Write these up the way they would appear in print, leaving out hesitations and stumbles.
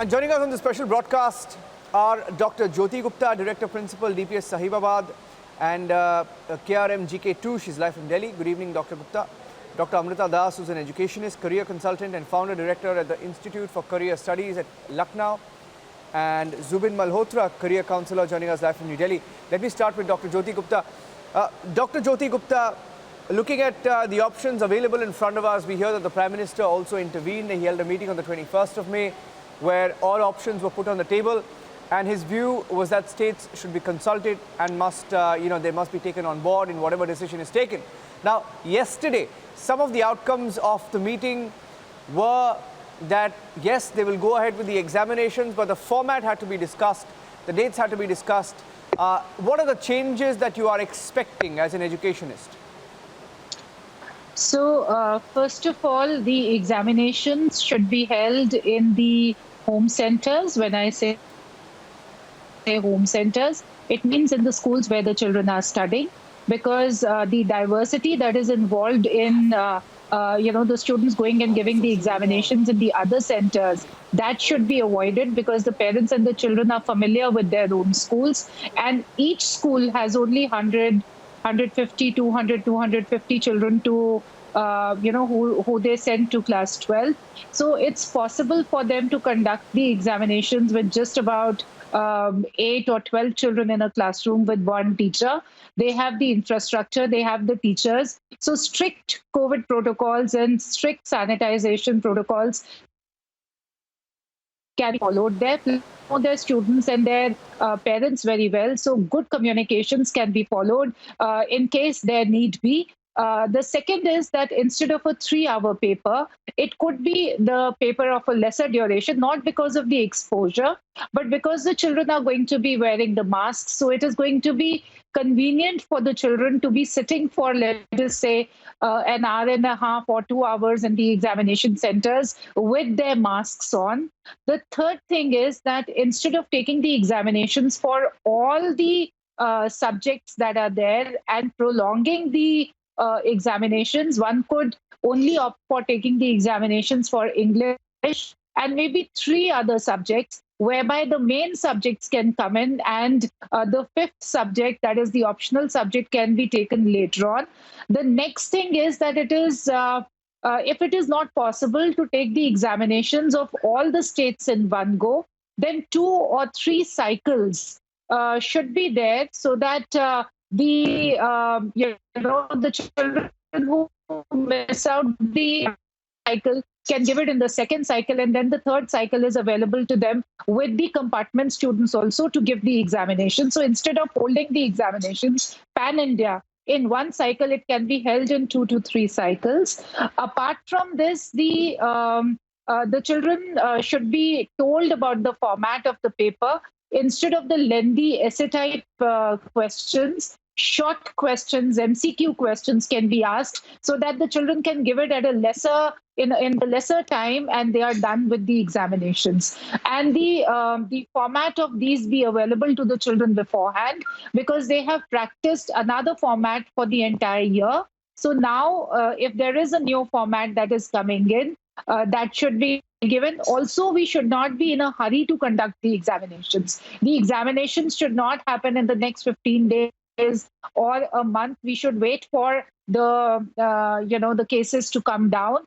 And joining us on the special broadcast are Dr. Jyoti Gupta, Director Principal, DPS Sahibabad, and KRM GK2. She's live from Delhi. Good evening, Dr. Gupta. Dr. Amrita Das, who's an educationist, career consultant, and founder director at the Institute for Career Studies at Lucknow, and Zubin Malhotra, career counselor, joining us live from New Delhi. Let me start with Dr. Jyoti Gupta. Dr. Jyoti Gupta, looking at the options available in front of us, we hear that the Prime Minister also intervened. He held a meeting on the 21st of May where all options were put on the table, and his view was that states should be consulted and must, they must be taken on board in whatever decision is taken. Now, yesterday, some of the outcomes of the meeting were that, yes, they will go ahead with the examinations, but the format had to be discussed, the dates had to be discussed. What are the changes that you are expecting as an educationist? So, first of all, the examinations should be held in the home centers. When I say home centers, it means in the schools where the children are studying, because the diversity that is involved in the students going and giving the examinations in the other centers, that should be avoided, because the parents and the children are familiar with their own schools, and each school has only 150, 200, 250 children to, who they send to class 12. So it's possible for them to conduct the examinations with just about 8 or 12 children in a classroom with one teacher. They have the infrastructure, they have the teachers. So strict COVID protocols and strict sanitization protocols can be followed there. Know their students and their parents very well, so good communications can be followed in case there need be. The second is that instead of a 3-hour paper, it could be the paper of a lesser duration, not because of the exposure, but because the children are going to be wearing the masks. So it is going to be convenient for the children to be sitting for, let us say, an hour and a half or 2 hours in the examination centers with their masks on. The third thing is that instead of taking the examinations for all the subjects that are there and prolonging the examinations, one could only opt for taking the examinations for English and maybe 3 other subjects, whereby the main subjects can come in and the fifth subject, that is the optional subject, can be taken later on. The next thing is that it is, if it is not possible to take the examinations of all the states in one go, then 2 or 3 cycles should be there, so that the children who miss out the cycle can give it in the second cycle, and then the third cycle is available to them with the compartment students also to give the examination. So instead of holding the examinations pan-India in one cycle, it can be held in 2 to 3 cycles. Apart from this, the children should be told about the format of the paper. Instead of the lengthy essay-type questions, short questions, MCQ questions can be asked, so that the children can give it at a lesser in the lesser time, and they are done with the examinations. And the format of these be available to the children beforehand, because they have practiced another format for the entire year. So now, if there is a new format that is coming in, that should be given. Also, we should not be in a hurry to conduct the examinations. The examinations should not happen in the next 15 days or a month. We should wait for the cases to come down.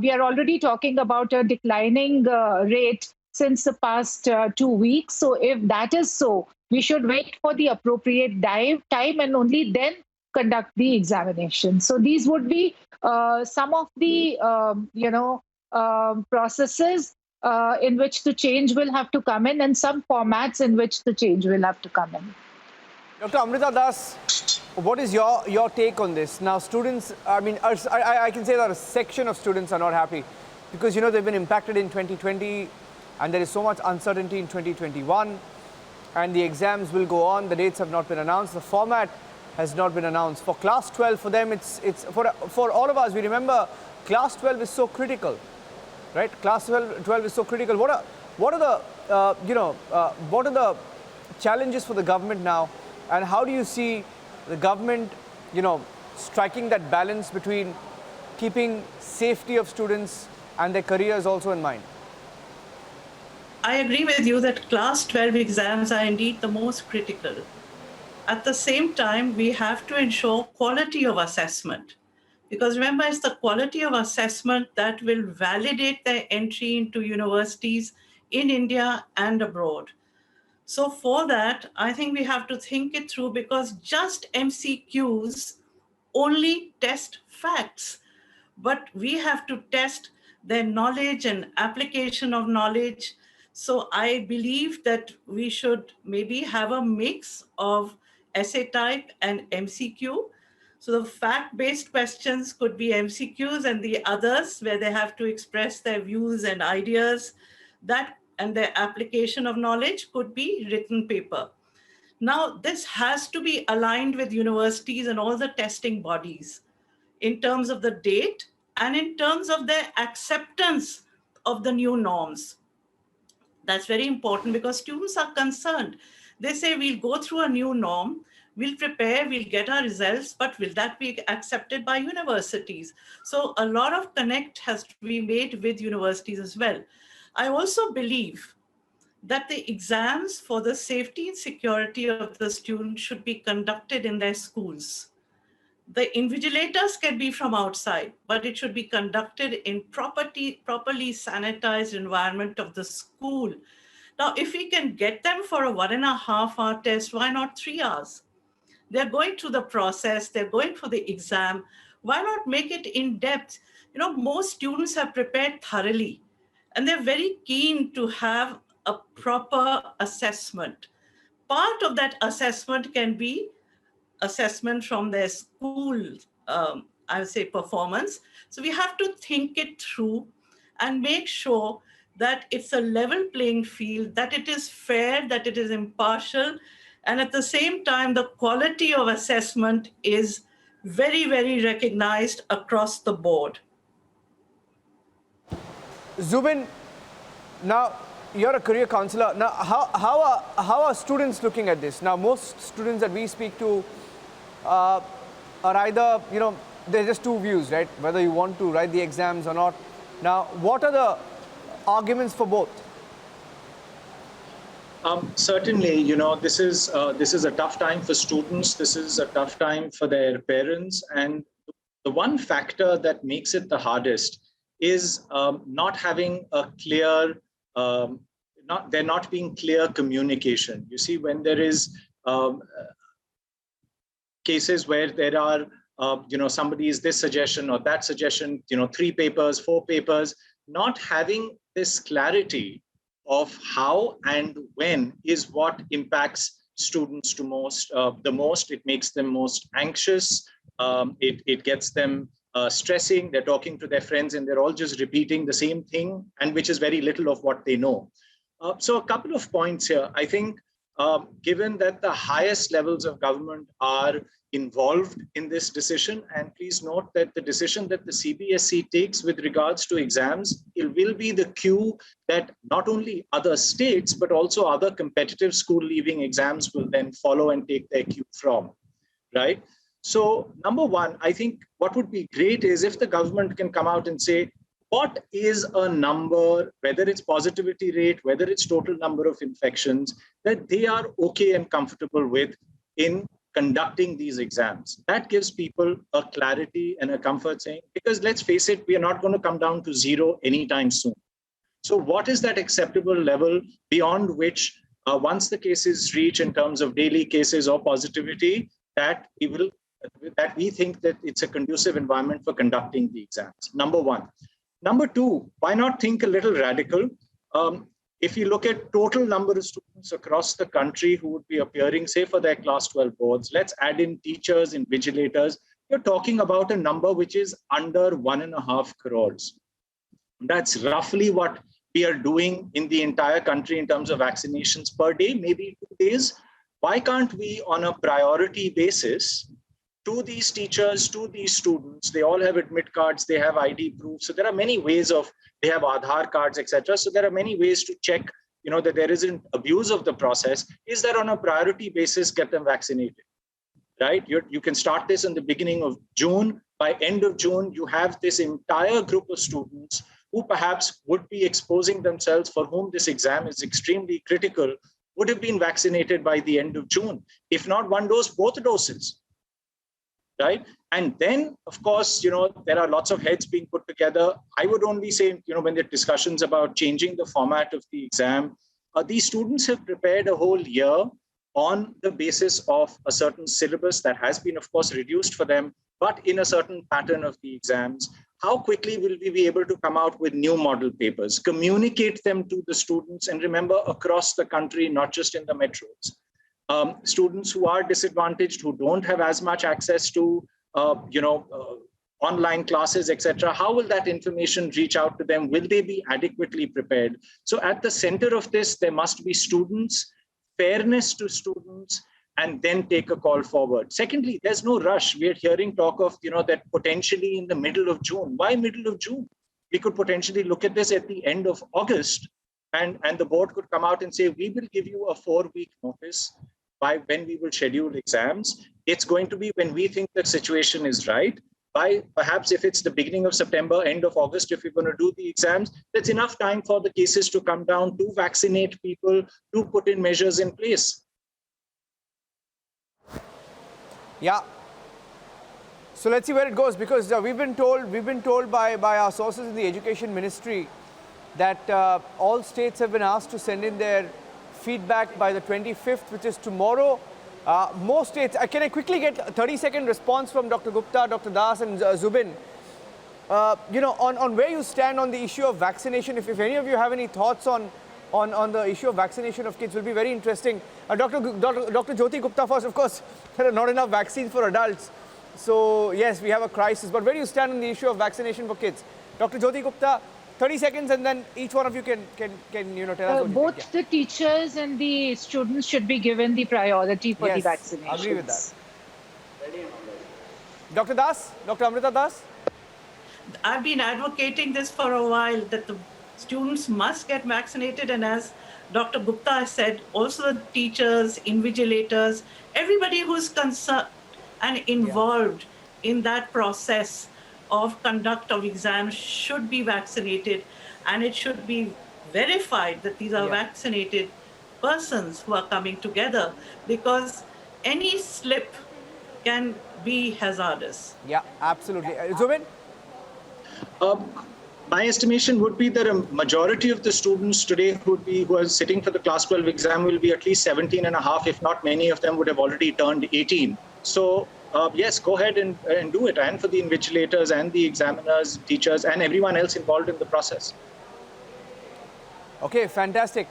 We are already talking about a declining rate since the past 2 weeks. So if that is so, we should wait for the appropriate time and only then conduct the examination. So these would be some of the processes in which the change will have to come in, and some formats in which the change will have to come in. Dr. Amrita Das, what is your take on this? Now, students, I can say that a section of students are not happy because, they've been impacted in 2020 and there is so much uncertainty in 2021, and the exams will go on. The dates have not been announced. The format has not been announced. For class 12, for them, it's for all of us, we remember class 12 is so critical, right? Class 12 is so critical. What are the challenges for the government now? And how do you see the government, striking that balance between keeping safety of students and their careers also in mind? I agree with you that class 12 exams are indeed the most critical. At the same time, we have to ensure quality of assessment. Because remember, it's the quality of assessment that will validate their entry into universities in India and abroad. So for that, I think we have to think it through, because just MCQs only test facts, but we have to test their knowledge and application of knowledge. So I believe that we should maybe have a mix of essay type and MCQ. So the fact-based questions could be MCQs, and the others where they have to express their views and ideas, that and their application of knowledge could be written paper. Now, this has to be aligned with universities and all the testing bodies in terms of the date and in terms of their acceptance of the new norms. That's very important, because students are concerned. They say, we'll go through a new norm, we'll prepare, we'll get our results, but will that be accepted by universities? So a lot of connect has to be made with universities as well. I also believe that the exams for the safety and security of the student should be conducted in their schools. The invigilators can be from outside, but it should be conducted in properly sanitized environment of the school. Now, if we can get them for a 1.5-hour test, why not 3 hours? They're going through the process, they're going for the exam. Why not make it in depth? You know, most students have prepared thoroughly, and they're very keen to have a proper assessment. Part of that assessment can be assessment from their school, I would say, performance. So we have to think it through and make sure that it's a level playing field, that it is fair, that it is impartial, and at the same time, the quality of assessment is very, very recognized across the board. Zubin, now you're a career counselor. Now, how are students looking at this? Now, most students that we speak to are either, you know, there's just two views, right? Whether you want to write the exams or not. Now, what are the arguments for both? Certainly, you know, this is a tough time for students. This is a tough time for their parents. And the one factor that makes it the hardest is not having a clear, there not being clear communication. You see, when there is cases where there are, you know, somebody is this suggestion or that suggestion, you know, 3 papers, 4 papers, not having this clarity of how and when is what impacts students the most. It makes them most anxious. It gets them stressing. They're talking to their friends and they're all just repeating the same thing, and which is very little of what they know. So a couple of points here. I think given that the highest levels of government are involved in this decision, and please note that the decision that the CBSE takes with regards to exams, it will be the cue that not only other states, but also other competitive school leaving exams will then follow and take their cue from, right? So number one, I think what would be great is if the government can come out and say, what is a number, whether it's positivity rate, whether it's total number of infections, that they are okay and comfortable with in conducting these exams. That gives people a clarity and a comfort, saying, because let's face it, we are not going to come down to 0 anytime soon. So what is that acceptable level beyond which once the cases reach in terms of daily cases or positivity, that we think that it's a conducive environment for conducting the exams, number one. Number two, why not think a little radical? If you look at total number of students across the country who would be appearing, say for their class 12 boards, let's add in teachers, invigilators, you're talking about a number which is under 1.5 crores. That's roughly what we are doing in the entire country in terms of vaccinations per day, maybe 2 days. Why can't we, on a priority basis, to these teachers, to these students, they all have admit cards, they have ID proof. So there are many ways of, they have Aadhaar cards, etc. So there are many ways to check, you know, that there isn't abuse of the process. Is that on a priority basis, get them vaccinated, right? You can start this in the beginning of June. By end of June, you have this entire group of students who perhaps would be exposing themselves, for whom this exam is extremely critical, would have been vaccinated by the end of June. If not one dose, both doses, right? And then, of course, there are lots of heads being put together. I would only say, when there are discussions about changing the format of the exam, these students have prepared a whole year on the basis of a certain syllabus that has been, of course, reduced for them, but in a certain pattern of the exams. How quickly will we be able to come out with new model papers, communicate them to the students, and remember, across the country, not just in the metros? Students who are disadvantaged, who don't have as much access to, online classes, etc. How will that information reach out to them? Will they be adequately prepared? So at the center of this, there must be students, fairness to students, and then take a call forward. Secondly, there's no rush. We're hearing talk of, that potentially in the middle of June. Why middle of June? We could potentially look at this at the end of August, and the board could come out and say, we will give you a 4-week notice by when we will schedule exams. It's going to be when we think the situation is right. By perhaps if it's the beginning of September, end of August, if you're going to do the exams, that's enough time for the cases to come down, to vaccinate people, to put in measures in place. Yeah. So let's see where it goes, because we've been told by our sources in the Education Ministry that all states have been asked to send in their feedback by the 25th, which is tomorrow. Most states, can I quickly get a 30-second response from Dr. Gupta, Dr. Das and Zubin? On where you stand on the issue of vaccination, if any of you have any thoughts on the issue of vaccination of kids, will be very interesting. Dr. Jyoti Gupta first, of course, there are not enough vaccines for adults. So yes, we have a crisis, but where do you stand on the issue of vaccination for kids? Dr. Jyoti Gupta, 30 seconds, and then each one of you can tell us what both you think. the teachers and the students should be given the priority for the Yes, vaccinations. agree with that. Dr. Das, Dr. Amrita Das? I've been advocating this for a while, that the students must get vaccinated. And as Dr. Gupta said, also the teachers, invigilators, everybody who's concerned and involved in that process of conduct of exams should be vaccinated. And it should be verified that these are vaccinated persons who are coming together, because any slip can be hazardous. Yeah, absolutely. Zubin? My estimation would be that a majority of the students today who are sitting for the class 12 exam will be at least 17 and a half, if not many of them would have already turned 18. So yes, go ahead and do it, and for the invigilators and the examiners, teachers, and everyone else involved in the process. Okay, fantastic.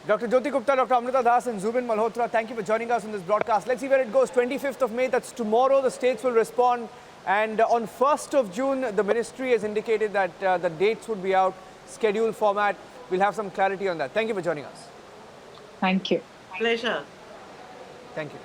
Dr. Jyoti Gupta, Dr. Amrita Das and Zubin Malhotra, thank you for joining us on this broadcast. Let's see where it goes. 25th of May, that's tomorrow, the states will respond. And on 1st of June, the ministry has indicated that the dates would be out, schedule format. We'll have some clarity on that. Thank you for joining us. Thank you. Pleasure. Thank you.